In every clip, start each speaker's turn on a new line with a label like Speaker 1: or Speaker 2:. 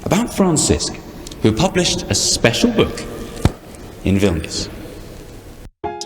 Speaker 1: about Francysk, who published a special book in Vilnius.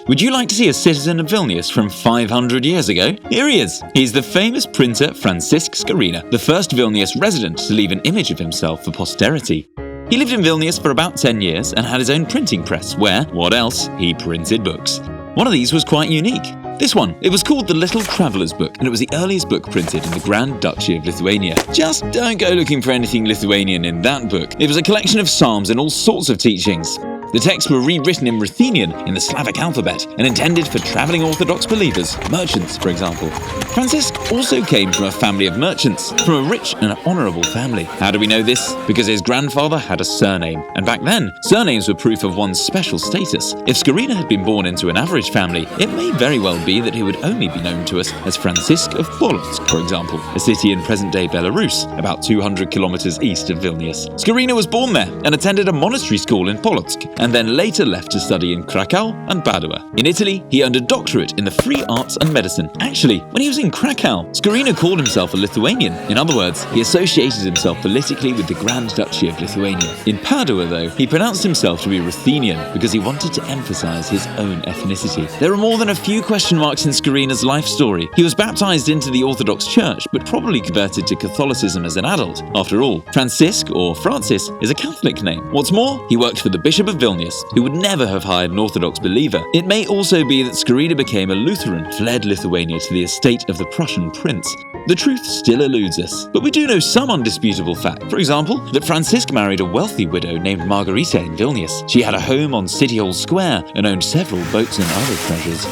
Speaker 2: Would you like to see a citizen of Vilnius from 500 years ago? Here he is. He's the famous printer Francysk Skaryna, the first Vilnius resident to leave an image of himself for posterity. He lived in Vilnius for about 10 years and had his own printing press where, what else, he printed books. One of these was quite unique. This one, it was called The Little Traveller's Book, and it was the earliest book printed in the Grand Duchy of Lithuania. Just don't go looking for anything Lithuanian in that book. It was a collection of psalms and all sorts of teachings. The texts were rewritten in Ruthenian in the Slavic alphabet and intended for travelling Orthodox believers, merchants, for example. Francysk also came from a family of merchants, from a rich and honourable family. How do we know this? Because his grandfather had a surname, and back then, surnames were proof of one's special status. If Skaryna had been born into an average family, it may very well be that he would only be known to us as Francysk of Polotsk, for example, a city in present-day Belarus, about 200 kilometers east of Vilnius. Skaryna was born there and attended a monastery school in Polotsk, and then later left to study in Krakow and Padua. In Italy, he earned a doctorate in the free arts and medicine. Actually, when he was in Krakow, Skaryna called himself a Lithuanian. In other words, he associated himself politically with the Grand Duchy of Lithuania. In Padua, though, he pronounced himself to be Ruthenian because he wanted to emphasize his own ethnicity. There are more than a few question marks in Skaryna's life story. He was baptized into the Orthodox Church, but probably converted to Catholicism as an adult. After all, Francysk, or Francis, is a Catholic name. What's more, he worked for the Bishop of Vilnius, who would never have hired an Orthodox believer. It may also be that Skaryna became a Lutheran, fled Lithuania to the estate of the Prussian prince. The truth still eludes us, but we do know some undisputable fact. For example, that Francysk married a wealthy widow named Margarita in Vilnius. She had a home on City Hall Square and owned several boats and other treasures.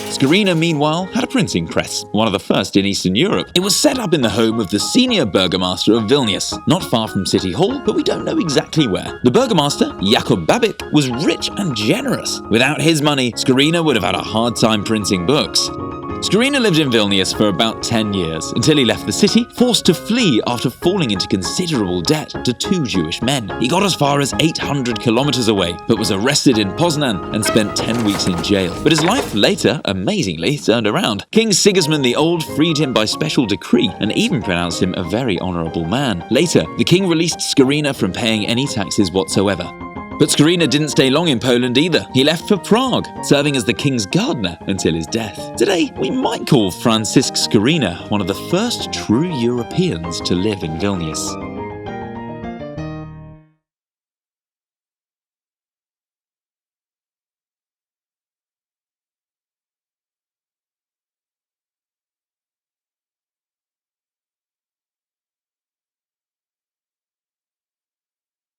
Speaker 2: Skaryna, meanwhile, had a printing press, one of the first in Eastern Europe. It was set up in the home of the senior burgomaster of Vilnius, not far from City Hall, but we don't know exactly where. The burgomaster, Jakub Babik, was rich and generous. Without his money, Skaryna would have had a hard time printing books. Skaryna lived in Vilnius for about 10 years, until he left the city, forced to flee after falling into considerable debt to 2 Jewish men. He got as far as 800 kilometers away, but was arrested in Poznan and spent 10 weeks in jail. But his life later, amazingly, turned around. King Sigismund the Old freed him by special decree and even pronounced him a very honourable man. Later, the king released Skaryna from paying any taxes whatsoever. But Skaryna didn't stay long in Poland either. He left for Prague, serving as the king's gardener until his death. Today, we might call Francysk Skaryna one of the first true Europeans to live in Vilnius.